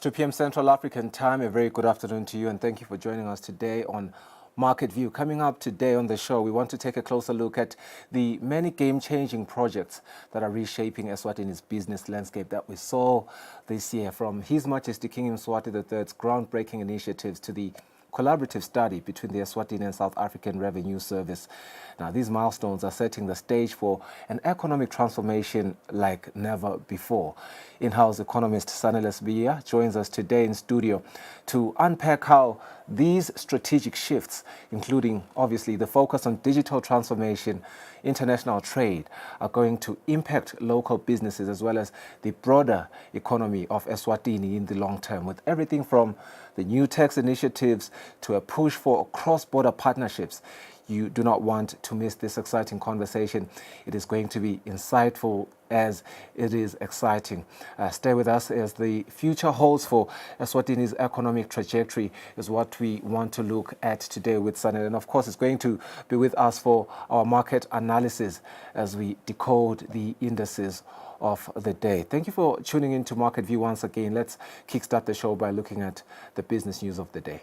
2 p.m. Central African time. A very good afternoon to you, and thank you for joining us today on Market View. Coming up today on the show, we want to take a closer look at the many game-changing projects that are reshaping Eswatini's business landscape that we saw this year, from His Majesty King Mswati III's groundbreaking initiatives to the collaborative study between the Eswatini and South African Revenue Service. Now, these milestones are setting the stage for an economic transformation like never before. In-house economist Saneles Biya joins us today in studio to unpack how these strategic shifts, including obviously the focus on digital transformation, international trade, are going to impact local businesses as well as the broader economy of Eswatini in the long term, with everything from the new tax initiatives to a push for cross-border partnerships. You do not want to miss this exciting conversation. It is going to be insightful as it is exciting. Stay with us, as the future holds for Eswatini's economic trajectory is what we want to look at today with Sanel. And of course, it's going to be with us for our market analysis as we decode the indices of the day. Thank you for tuning in to Market View once again. Let's kickstart the show by looking at the business news of the day.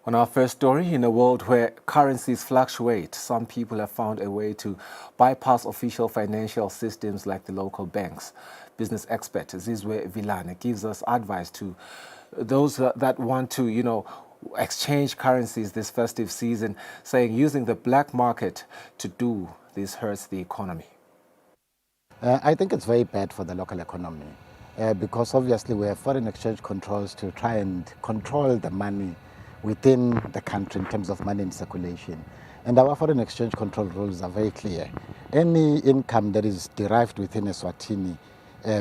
On our first story, in a world where currencies fluctuate, some people have found a way to bypass official financial systems like the local banks. Business expert Zizwe Vilane gives us advice to those that want to, exchange currencies this festive season, saying using the black market to do this hurts the economy. I think it's very bad for the local economy because obviously we have foreign exchange controls to try and control the money within the country in terms of money in circulation. And our foreign exchange control rules are very clear. Any income that is derived within Eswatini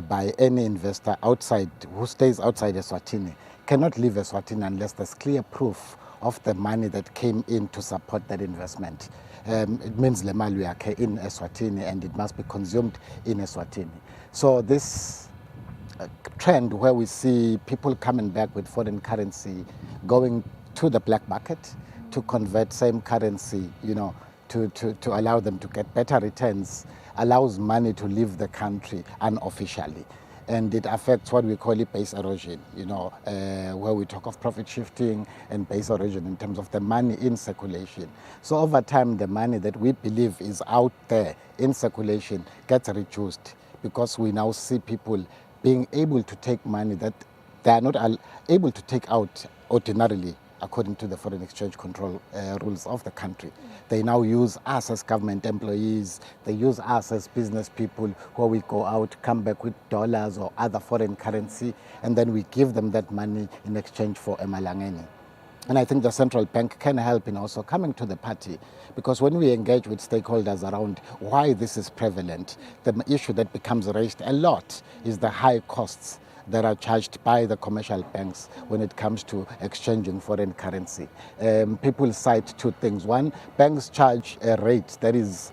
by any investor outside, who stays outside Eswatini, cannot leave Eswatini unless there's clear proof of the money that came in to support that investment. It means le mali yakhe in Eswatini, and it must be consumed in Eswatini. So this trend where we see people coming back with foreign currency going to the black market to convert same currency, to allow them to get better returns, allows money to leave the country unofficially. And it affects what we call base erosion, where we talk of profit shifting and base erosion in terms of the money in circulation. So over time, the money that we believe is out there in circulation gets reduced because we now see people being able to take money that they are not able to take out ordinarily according to the foreign exchange control rules of the country. They now use us as government employees, they use us as business people where we go out, come back with dollars or other foreign currency, and then we give them that money in exchange for emalangeni. And I think the central bank can help in also coming to the party, because when we engage with stakeholders around why this is prevalent, the issue that becomes raised a lot is the high costs that are charged by the commercial banks when it comes to exchanging foreign currency. People cite two things. One, banks charge a rate that is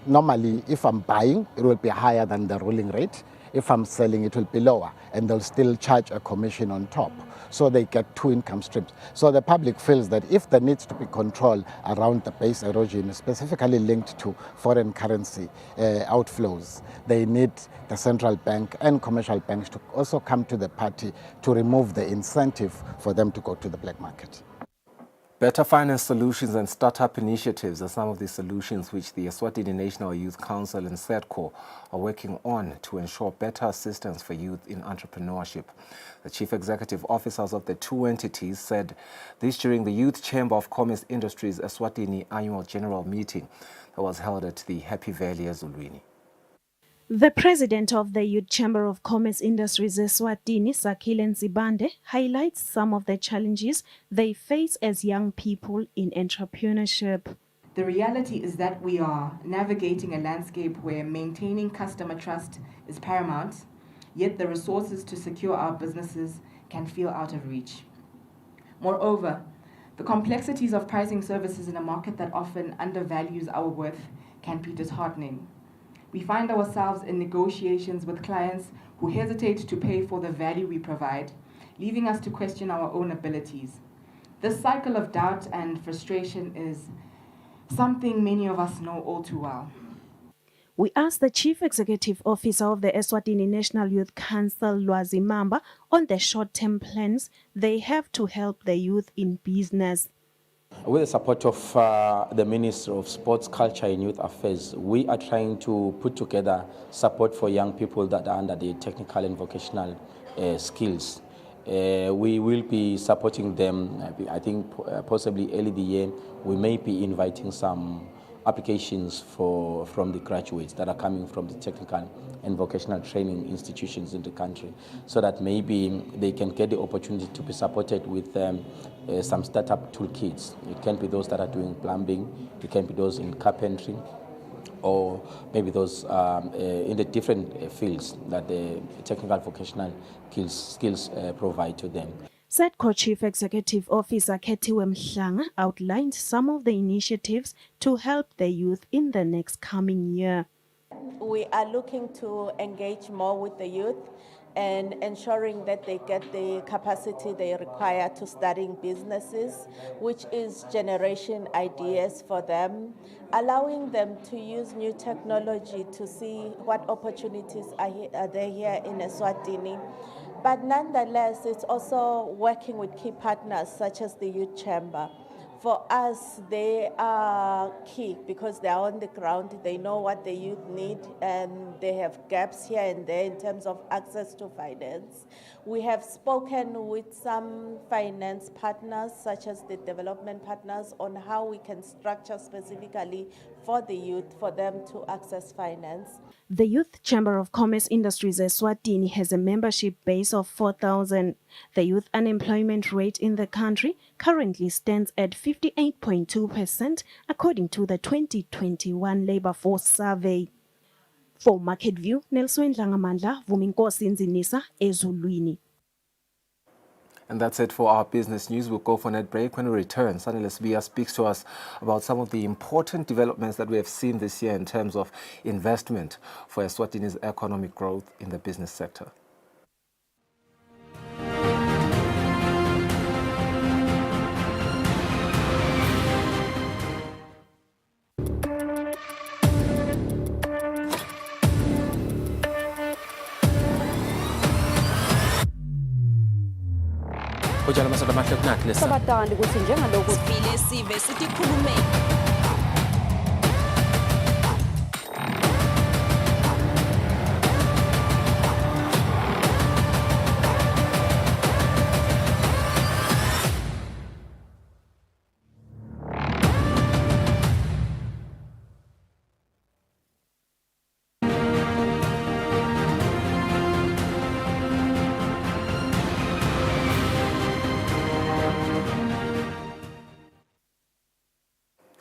normally, if I'm buying, it will be higher than the ruling rate. If I'm selling, it will be lower, and they'll still charge a commission on top. So they get two income streams. So the public feels that if there needs to be control around the base erosion, specifically linked to foreign currency outflows, they need the central bank and commercial banks to also come to the party to remove the incentive for them to go to the black market. Better finance solutions and startup initiatives are some of the solutions which the Eswatini National Youth Council and SEDCO are working on to ensure better assistance for youth in entrepreneurship. The chief executive officers of the two entities said this during the Youth Chamber of Commerce Industries Eswatini annual general meeting that was held at the Happy Valley Ezulwini. The president of the Youth Chamber of Commerce Industries Eswatini, Sakile Nzibande, highlights some of the challenges they face as young people in entrepreneurship. The reality is that we are navigating a landscape where maintaining customer trust is paramount, yet the resources to secure our businesses can feel out of reach. Moreover, the complexities of pricing services in a market that often undervalues our worth can be disheartening. We find ourselves in negotiations with clients who hesitate to pay for the value we provide, leaving us to question our own abilities. This cycle of doubt and frustration is something many of us know all too well. We asked the Chief Executive Officer of the Eswatini National Youth Council, Lwazi Mamba, on the short-term plans they have to help the youth in business. With the support of the Ministry of Sports, Culture and Youth Affairs, we are trying to put together support for young people that are under the technical and vocational skills. We will be supporting them, I think possibly early the year. We may be inviting some applications from the graduates that are coming from the technical and vocational training institutions in the country, so that maybe they can get the opportunity to be supported with some startup toolkits. It can be those that are doing plumbing, it can be those in carpentry, or maybe those in the different fields that the technical vocational skills provide to them. SEDCO Chief Executive Officer Khethiwe Mhlanga outlined some of the initiatives to help the youth in the next coming year. We are looking to engage more with the youth and ensuring that they get the capacity they require to studying businesses, which is generation ideas for them, allowing them to use new technology to see what opportunities are there here in Eswatini. But nonetheless, it's also working with key partners such as the Youth Chamber. For us, they are key because they are on the ground. They know what the youth need, and they have gaps here and there in terms of access to finance. We have spoken with some finance partners, such as the development partners, on how we can structure specifically for the youth, for them to access finance. The Youth Chamber of Commerce Industries Eswatini has a membership base of 4,000. The youth unemployment rate in the country currently stands at 58.2%, according to the 2021 Labour Force Survey. For Market View, Nelson Dlangamandla, Vuminkosi Nzinisa, Ezulwini. And that's it for our business news. We'll go for a net break. When we return, Sanele Lesbia speaks to us about some of the important developments that we have seen this year in terms of investment for Eswatini's economic growth in the business sector. sabatandi ukuthi njengaloku sivile sive sithi khulumeni.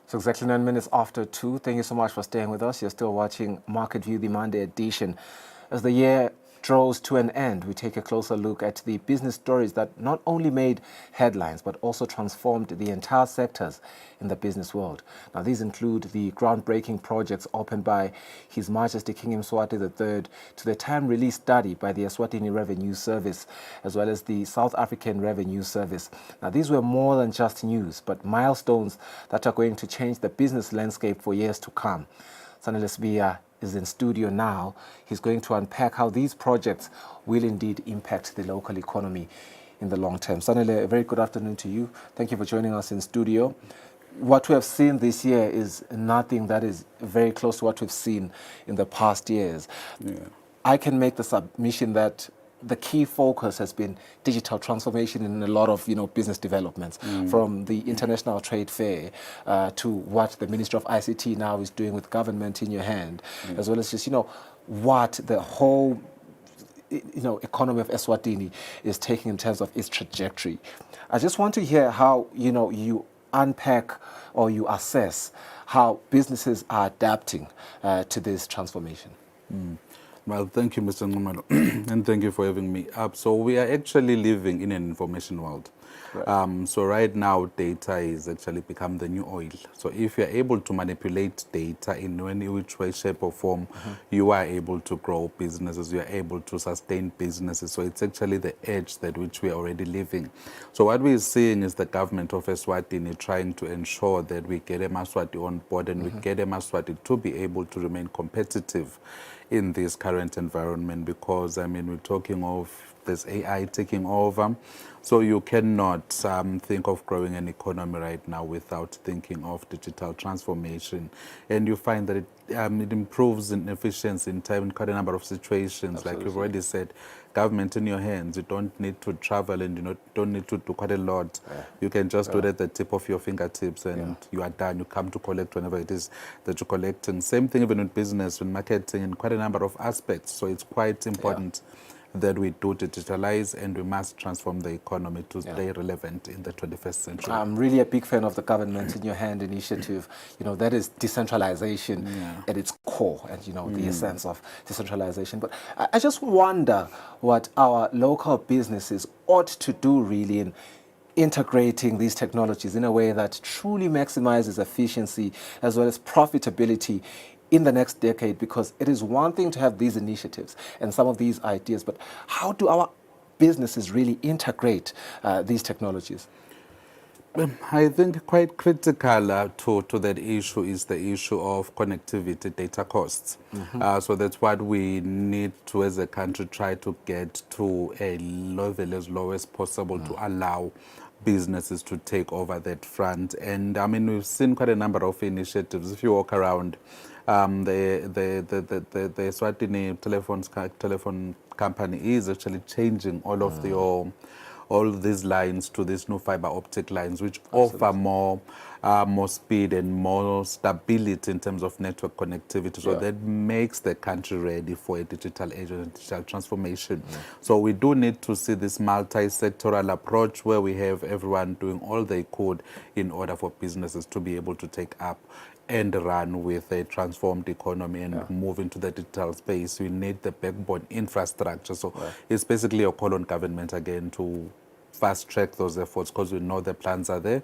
So exactly 9 minutes after 2. Thank you so much for staying with us. You're still watching Market View, the Monday edition. As the year draws to an end, we take a closer look at the business stories that not only made headlines, but also transformed the entire sectors in the business world. Now, these include the groundbreaking projects opened by His Majesty King Mswati III, to the time-release study by the Eswatini Revenue Service, as well as the South African Revenue Service. Now, these were more than just news, but milestones that are going to change the business landscape for years to come. Sanele Lesbia is in studio now. He's going to unpack how these projects will indeed impact the local economy in the long term. Sanele, a very good afternoon to you. Thank you for joining us in studio. What we have seen this year is nothing that is very close to what we've seen in the past years. Yeah. I can make the submission that the key focus has been digital transformation in a lot of, business developments, from the International Trade Fair to what the Ministry of ICT now is doing with government in your hand, as well as just, what the whole, economy of Eswatini is taking in terms of its trajectory. I just want to hear how, you unpack or you assess how businesses are adapting to this transformation. Well, thank you, Mr. Numalo, and thank you for having me up. So we are actually living in an information world. Right. So right now, data is actually become the new oil. So if you're able to manipulate data in any which way, shape or form, you are able to grow businesses, you are able to sustain businesses. So it's actually the edge that which we are already living. So what we're seeing is the government of Eswatini trying to ensure that we get Eswatini on board and we get Eswatini to be able to remain competitive in this current environment, because I mean we're talking of this AI taking over, so you cannot think of growing an economy right now without thinking of digital transformation, and you find that it improves in efficiency in time in quite a number of situations. Absolutely. Like you've already said, government in your hands. You don't need to travel, and you don't need to do quite a lot. You can just do it at the tip of your fingertips, and you are done. You come to collect whenever it is that you're collecting. Same thing even with business, with marketing, and quite a number of aspects. So it's quite important that we do digitalize, and we must transform the economy to stay relevant in the 21st century. I'm really a big fan of the government in your hand initiative. You know, that is decentralization at its core, and, you know, the essence of decentralization. But I just wonder what our local businesses ought to do really in integrating these technologies in a way that truly maximizes efficiency as well as profitability in the next decade, because it is one thing to have these initiatives and some of these ideas, but how do our businesses really integrate these technologies? I think quite critical to that issue is the issue of connectivity, data costs. So that's what we need to, as a country, try to get to a level as low as possible to allow businesses to take over that front. And I mean, we've seen quite a number of initiatives. If you walk around, the Eswatini telephone company is actually changing all of all these lines to these new fiber optic lines, which offer more speed and more stability in terms of network connectivity. So that makes the country ready for a digital age and digital transformation. So we do need to see this multi-sectoral approach where we have everyone doing all they could in order for businesses to be able to take up and run with a transformed economy and move into the digital space. We need the backbone infrastructure. So it's basically a call on government again to fast track those efforts, because we know the plans are there.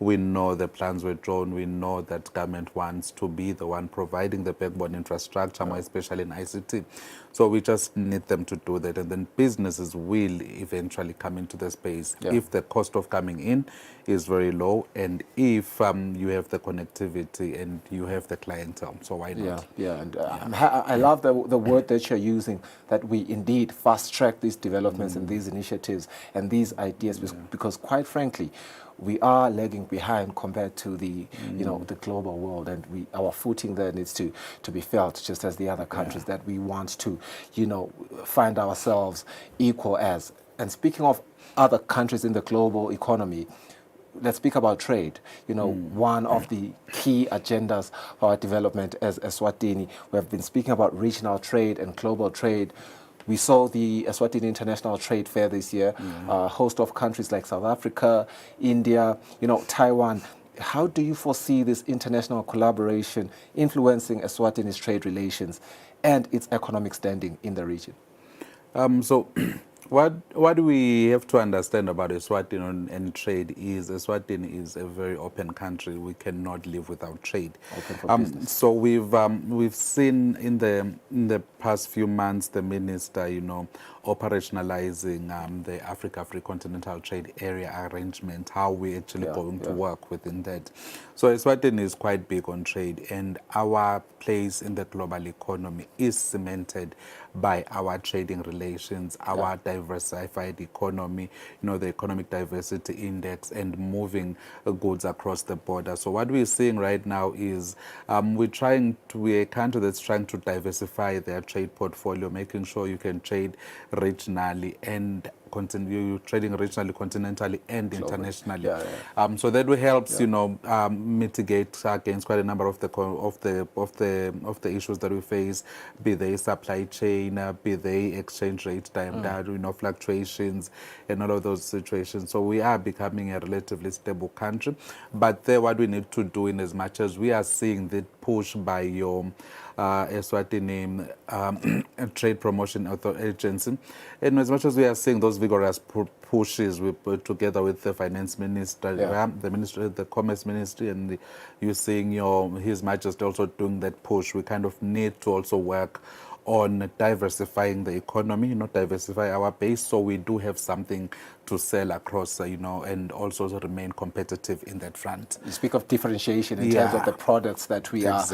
We know the plans were drawn. We know that government wants to be the one providing the backbone infrastructure, more especially in ICT. So we just need them to do that, and then businesses will eventually come into the space if the cost of coming in is very low, and if you have the connectivity and you have the clientele. So why not? And I love the word that you're using, that we indeed fast track these developments and these initiatives and these ideas, because quite frankly, we are lagging behind compared to the the global world, and our footing there needs to be felt just as the other countries that we want to find ourselves equal as. And speaking of other countries in the global economy, let's speak about trade. One of the key agendas for our development as Eswatini, we have been speaking about regional trade and global trade. We saw the Eswatini International Trade Fair this year, a host of countries like South Africa, India, Taiwan. How do you foresee this international collaboration influencing Eswatini's trade relations and its economic standing in the region? So what we have to understand about Eswatini and trade is Eswatini is a very open country. We cannot live without trade. Open for business. So we've seen in the past few months the minister, operationalizing the Africa-Free Continental Trade Area arrangement, how we're actually going to work within that. So Eswatini is quite big on trade, and our place in the global economy is cemented by our trading relations, our diversified economy, the economic diversity index, and moving goods across the border. So what we're seeing right now is we're a country that's trying to diversify their trade portfolio, making sure you can trade regionally and continue trading regionally, continentally, and internationally. So that will helps, mitigate against quite a number of the issues that we face, be they supply chain, be they exchange rate fluctuations, and all of those situations. So we are becoming a relatively stable country. But there, what we need to do, in as much as we are seeing that push by your Eswatini Trade Promotion Agency. And as much as we are seeing those vigorous pushes, we put together with the Finance Minister, the Commerce Ministry, and you're seeing His Majesty also doing that push. We kind of need to also work on diversifying the economy, diversify our base, so we do have something to sell across, and also to remain competitive in that front. You speak of differentiation in terms of the products that we are,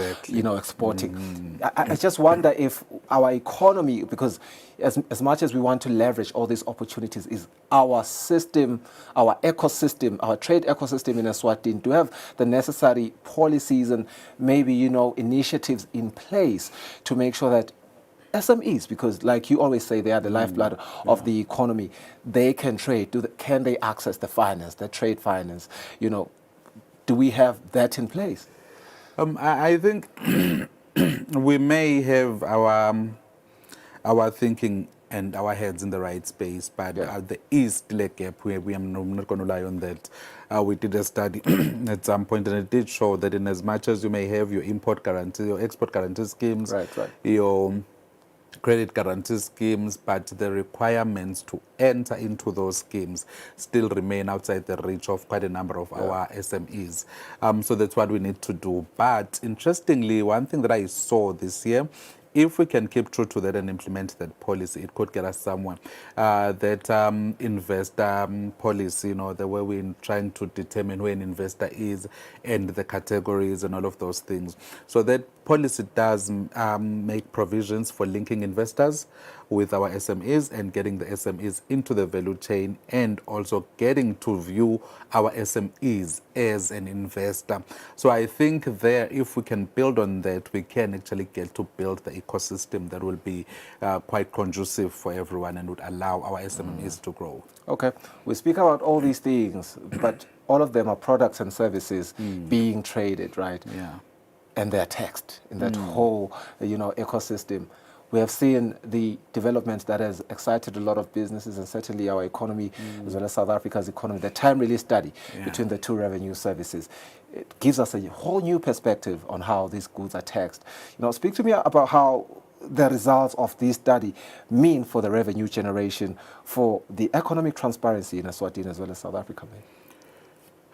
exporting. I just wonder if our economy, because as much as we want to leverage all these opportunities, is our system, our ecosystem, our trade ecosystem in Eswatini, to have the necessary policies and maybe, initiatives in place to make sure that SMEs, because like you always say, they are the lifeblood of the economy. They can trade. Can they access the finance, the trade finance? Do we have that in place? I think we may have our thinking and our heads in the right space, but there is still a gap where I'm not going to lie on that. We did a study at some point, and it did show that in as much as you may have your import guarantee, your export guarantee schemes, your credit guarantee schemes, but the requirements to enter into those schemes still remain outside the reach of quite a number of our SMEs. So that's what we need to do. But interestingly, one thing that I saw this year, if we can keep true to that and implement that policy, it could get us somewhere. That investor policy, the way we're trying to determine who an investor is and the categories and all of those things. So that policy does make provisions for linking investors with our SMEs and getting the SMEs into the value chain, and also getting to view our SMEs as an investor. So I think there, if we can build on that, we can actually get to build the ecosystem that will be quite conducive for everyone and would allow our SMEs to grow. Okay, we speak about all these things, but all of them are products and services being traded, right? Yeah. And they're taxed in that whole, ecosystem. We have seen the development that has excited a lot of businesses and certainly our economy, as well as South Africa's economy. The time release study between the two revenue services, it gives us a whole new perspective on how these goods are taxed. Speak to me about how the results of this study mean for the revenue generation, for the economic transparency in Eswatini as well as South Africa.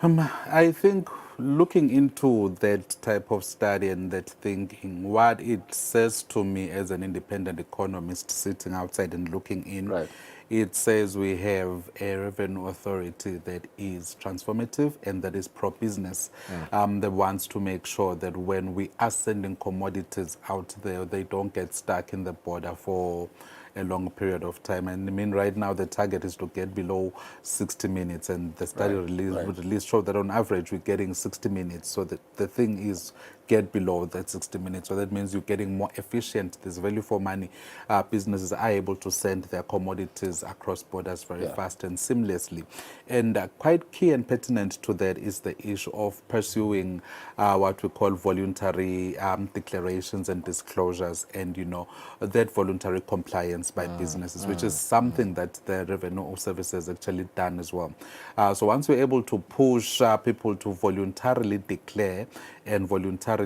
I think looking into that type of study and that thinking, what it says to me as an independent economist sitting outside and looking in, it says we have a revenue authority that is transformative and that is pro-business. That wants to make sure that when we are sending commodities out there, they don't get stuck in the border for a long period of time. And I mean, right now the target is to get below 60 minutes, and the study release showed that on average we're getting 60 minutes. So the thing is, get below that 60 minutes. So that means you're getting more efficient. There's value for money. Businesses are able to send their commodities across borders very fast and seamlessly. And quite key and pertinent to that is the issue of pursuing what we call voluntary declarations and disclosures, and that voluntary compliance by businesses, which is something that the revenue services actually done as well. So once we're able to push people to voluntarily declare and voluntarily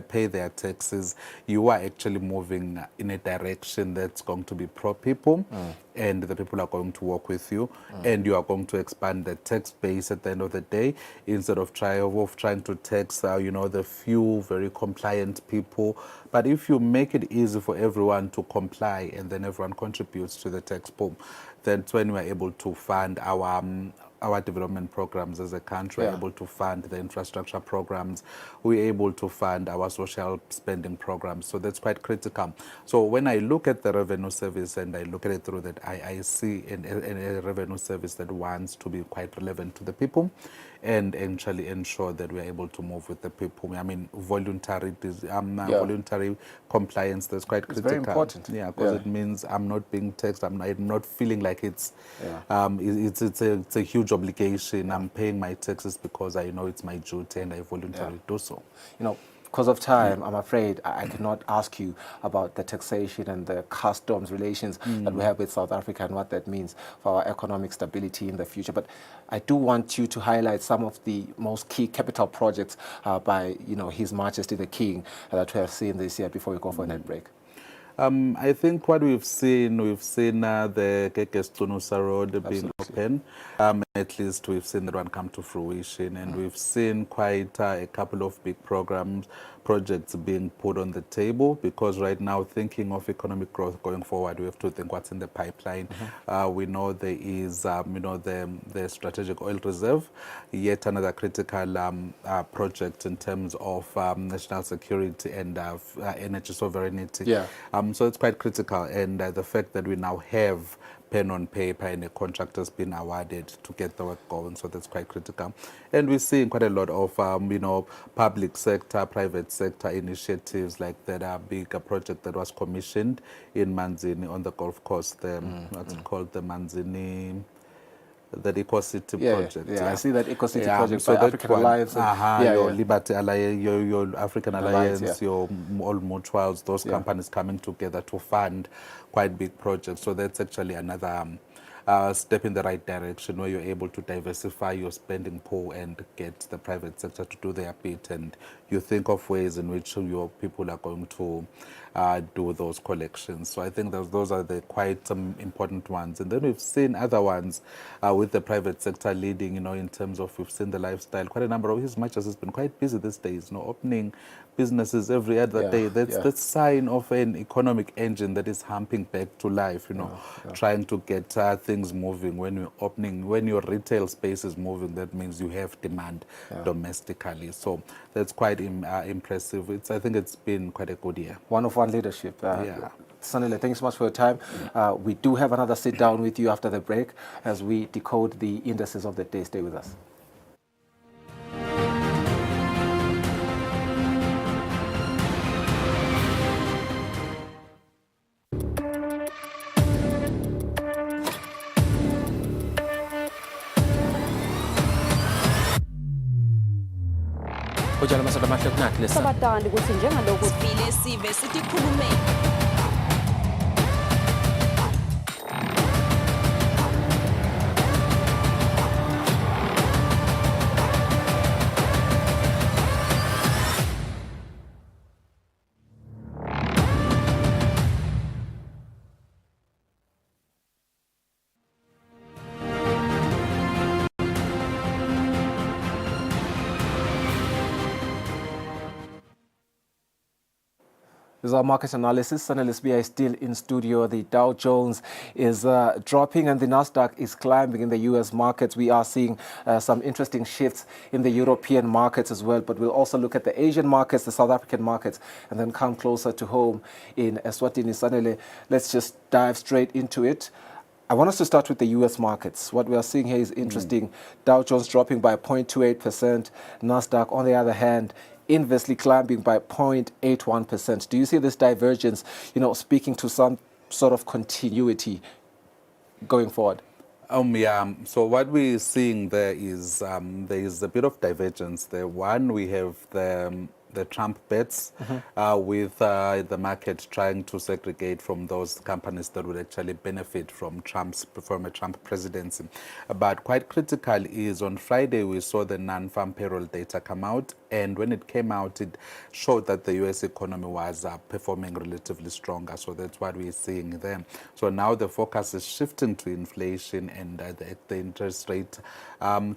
pay their taxes, you are actually moving in a direction that's going to be pro-people, and the people are going to work with you, and you are going to expand the tax base at the end of the day, instead of trying to tax the few very compliant people. But if you make it easy for everyone to comply and then everyone contributes to the tax pool, that's when we're able to fund our development programs as a country, we're able to fund the infrastructure programs, we're able to fund our social spending programs. So that's quite critical. So when I look at the revenue service and I look at it through that, I see a revenue service that wants to be quite relevant to the people and actually ensure that we're able to move with the people. I mean, voluntary compliance, that's quite critical. It's very important. Yeah, because it means I'm not being taxed, I'm not feeling like it's a huge obligation. I'm paying my taxes because I know it's my duty and I voluntarily do so. because of time, I'm afraid I cannot ask you about the taxation and the customs relations that we have with South Africa and what that means for our economic stability in the future. But I do want you to highlight some of the most key capital projects by, His Majesty the King that we have seen this year before we go for a net break. I think what we've seen the Kekes-Tunusa Road being open. At least we've seen that one come to fruition, and we've seen quite a couple of big projects being put on the table, because right now, thinking of economic growth going forward, we have to think what's in the pipeline. We know there is, the strategic oil reserve, yet another critical project in terms of national security and energy sovereignty. Yeah. So it's quite critical, and the fact that we now have pen on paper and a contract has been awarded to get the work going, so that's quite critical. And we're seeing quite a lot of, public sector, private sector initiatives like that big project that was commissioned in Manzini on the golf course, what's it called, the Manzini... That Eco-City project. Yeah, I see that Eco-City project so by African Alliance. Your Liberty Alliance, your African Alliance, your all mutuals, those companies coming together to fund quite big projects. So that's actually another step in the right direction, where you're able to diversify your spending pool and get the private sector to do their bit, and you think of ways in which your people are going to do those collections. So I think those are the quite important ones. And then we've seen other ones with the private sector leading, in terms of, we've seen the lifestyle. Quite a number of His Majesty has been quite busy these days, opening businesses every other day. That's the sign of an economic engine that is humping back to life, trying to get things moving. When your retail space is moving, that means you have demand domestically. So that's quite impressive. I think it's been quite a good year. One leadership. Sanele, thanks so much for your time. We do have another sit down with you after the break as we decode the indices of the day. Stay with us. sabatandi ukuthi njengalokhu sivile sive sikhulume This is our market analysis. Analyst BI is still in studio. The Dow Jones is dropping and the Nasdaq is climbing in the U.S. markets. We are seeing some interesting shifts in the European markets as well. But we'll also look at the Asian markets, the South African markets, and then come closer to home in Eswatini. Sanele, let's just dive straight into it. I want us to start with the U.S. markets. What we are seeing here is interesting. Dow Jones dropping by 0.28%. Nasdaq, on the other hand, inversely climbing by 0.81%. Do you see this divergence, speaking to some sort of continuity going forward? So what we're seeing there is there is a bit of divergence there. One, we have the Trump bets with the market trying to segregate from those companies that would actually benefit from a Trump presidency. But quite critical is on Friday we saw the non-farm payroll data come out, and when it came out it showed that the US economy was performing relatively stronger. So that's what we're seeing there. So now the focus is shifting to inflation and the interest rate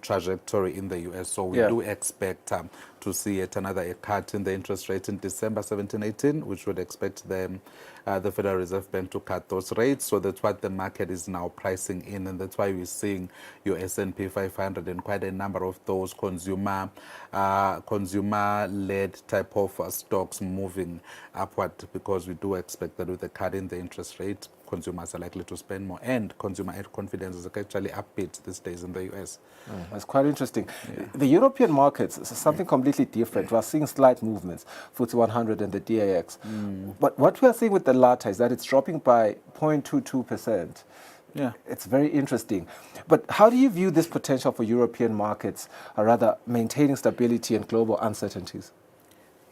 trajectory in the US. So we do expect to see yet another cut in the interest rate in December 17-18, which would expect the Federal Reserve Bank to cut those rates. So that's what the market is now pricing in, and that's why we're seeing your S&P 500 and quite a number of those consumer-led type of stocks moving upward, because we do expect that with the cut in the interest rate, consumers are likely to spend more, and consumer confidence is actually upbeat these days in the US. That's quite interesting. The European markets is something completely different. We're seeing slight movements, FTSE 100 and the DAX. But what we're seeing with the latter is that it's dropping by 0.22%. Yeah, it's very interesting. But how do you view this potential for European markets, or rather maintaining stability and global uncertainties?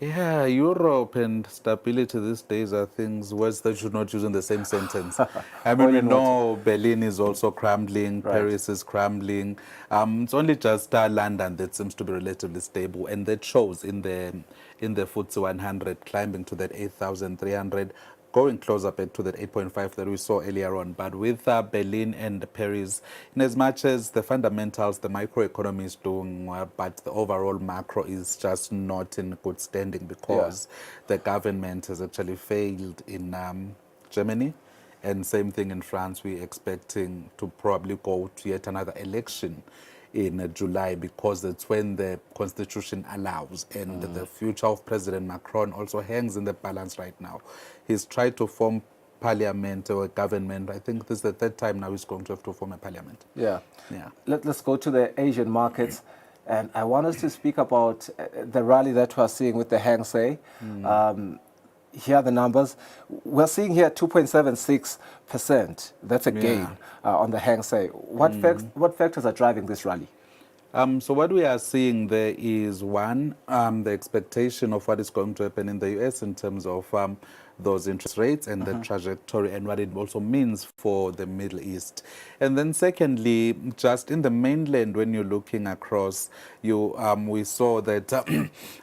Yeah, Europe and stability these days are things, words that you should not use in the same sentence. I mean, Oil we and water. know Berlin is also crumbling, Right. Paris is crumbling. It's only just London that seems to be relatively stable, and that shows in the FTSE 100 climbing to that 8,300, going closer back to that 8.5 that we saw earlier on. But with Berlin and Paris, in as much as the fundamentals, the microeconomy is doing well, but the overall macro is just not in good standing because the government has actually failed in Germany. And same thing in France, we're expecting to probably go to yet another election in July because that's when the constitution allows, and the future of President Macron also hangs in the balance right now. He's tried to form parliament or a government. I think this is the third time now he's going to have to form a parliament. Yeah. Yeah. Let's go to the Asian markets. And I want us to speak about the rally that we're seeing with the Hang Seng. Here are the numbers. We're seeing here 2.76%. That's a gain on the Hang Seng. What factors are driving this rally? So what we are seeing there is one, the expectation of what is going to happen in the US in terms of those interest rates and the trajectory and what it also means for the Middle East. And then secondly, just in the mainland, when you're looking across, we saw that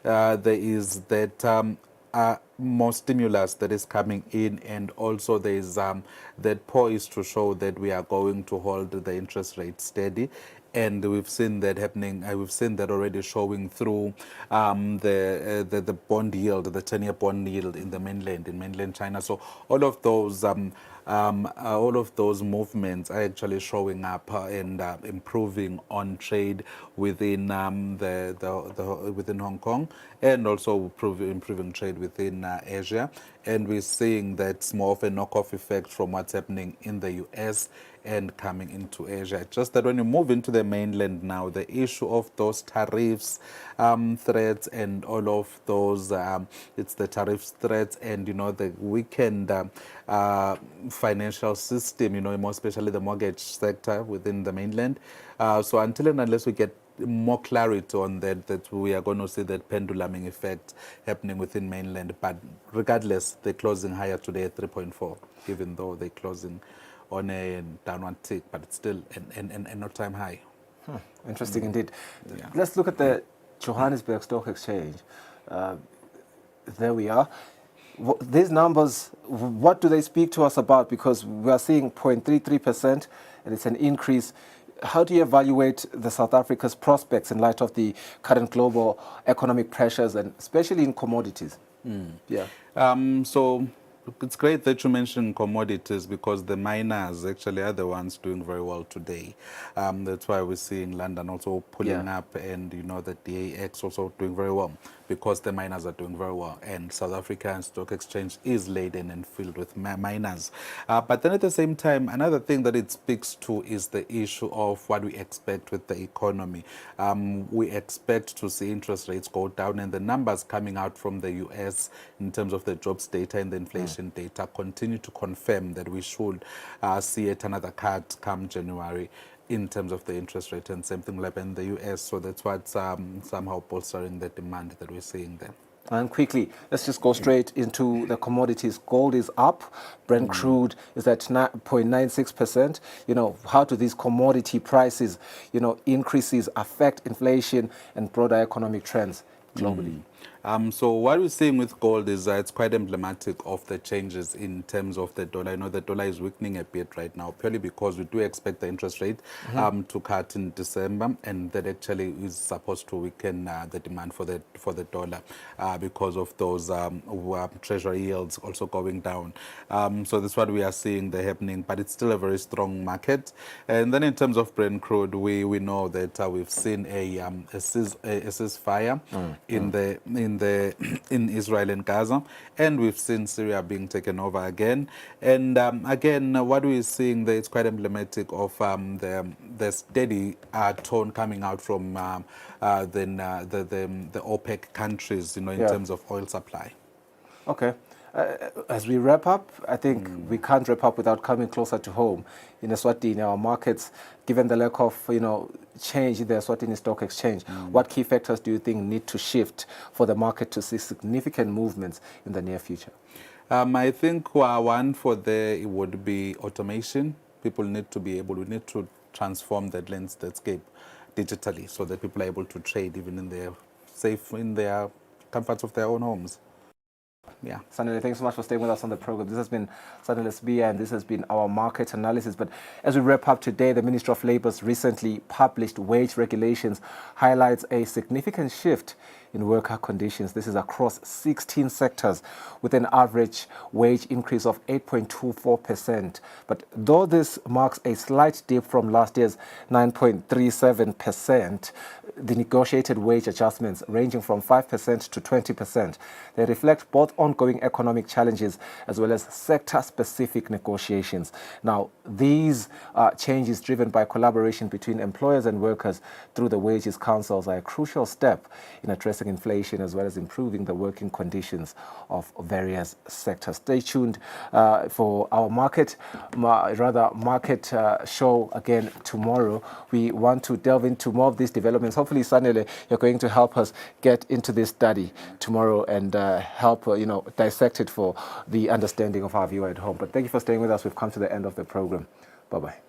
there is that more stimulus that is coming in, and also there is that poised to show that we are going to hold the interest rate steady. And we've seen that happening. We've seen that already showing through the bond yield, the 10-year bond yield in mainland China. So all of those movements are actually showing up and improving on trade within within Hong Kong, and also improving trade within Asia. And we're seeing that's more of a knockoff effect from what's happening in the US and coming into Asia. Just that when you move into the mainland now, the issue of those tariffs, threats, and all of those, it's the tariffs threats and, the weakened financial system, more especially the mortgage sector within the mainland. So until and unless we get more clarity on that we are going to see that penduluming effect happening within mainland. But regardless, they're closing higher today at 3.4, even though they're closing on a downward tick, but it's still an all-time high. Interesting indeed. Yeah. Let's look at the Johannesburg Stock Exchange. There we are. These numbers, what do they speak to us about? Because we are seeing 0.33%, and it's an increase. How do you evaluate the South Africa's prospects in light of the current global economic pressures, and especially in commodities? Yeah. So it's great that you mentioned commodities, because the miners actually are the ones doing very well today. That's why we're seeing London also pulling up, and the DAX also doing very well, because the miners are doing very well, and South African Stock Exchange is laden and filled with miners. But then at the same time, another thing that it speaks to is the issue of what we expect with the economy. We expect to see interest rates go down, and the numbers coming out from the US in terms of the jobs data and the inflation data continue to confirm that we should see yet another cut come January in terms of the interest rate, and same thing will happen in the US. So that's what's somehow bolstering the demand that we're seeing there. And quickly, let's just go straight into the commodities. Gold is up. Brent crude is at 0.96%. How do these commodity prices, increases affect inflation and broader economic trends globally? So what we're seeing with gold is it's quite emblematic of the changes in terms of the dollar. The dollar is weakening a bit right now, purely because we do expect the interest rate to cut in December, and that actually is supposed to weaken the demand for the dollar because of those treasury yields also going down. So that's what we are seeing there happening, but it's still a very strong market. And then in terms of Brent crude, we know that we've seen a ceasefire in Israel and Gaza, and we've seen Syria being taken over again. And again, what we're seeing there is quite emblematic of the steady tone coming out from the OPEC countries, in terms of oil supply. Okay. As we wrap up, I think we can't wrap up without coming closer to home. In Eswatini, our markets, given the lack of change in the Eswatini Stock Exchange, what key factors do you think need to shift for the market to see significant movements in the near future? I think one for there it would be automation. People need to be able, we need to transform that landscape digitally so that people are able to trade even in their comforts of their own homes. Yeah. Sanele, thanks so much for staying with us on the program. This has been Sanele Sbia, and this has been our market analysis. But as we wrap up today, the Ministry of Labour's recently published wage regulations highlights a significant shift in worker conditions. This is across 16 sectors with an average wage increase of 8.24%. But though this marks a slight dip from last year's 9.37%, the negotiated wage adjustments ranging from 5% to 20%, they reflect both ongoing economic challenges as well as sector-specific negotiations. Now, these changes driven by collaboration between employers and workers through the wages councils are a crucial step in addressing inflation as well as improving the working conditions of various sectors. Stay tuned for our market show again tomorrow. We want to delve into more of these developments. Hopefully, Sanele, you're going to help us get into this study tomorrow and help dissect it for the understanding of our viewer at home. But thank you for staying with us. We've come to the end of the program. Bye-bye.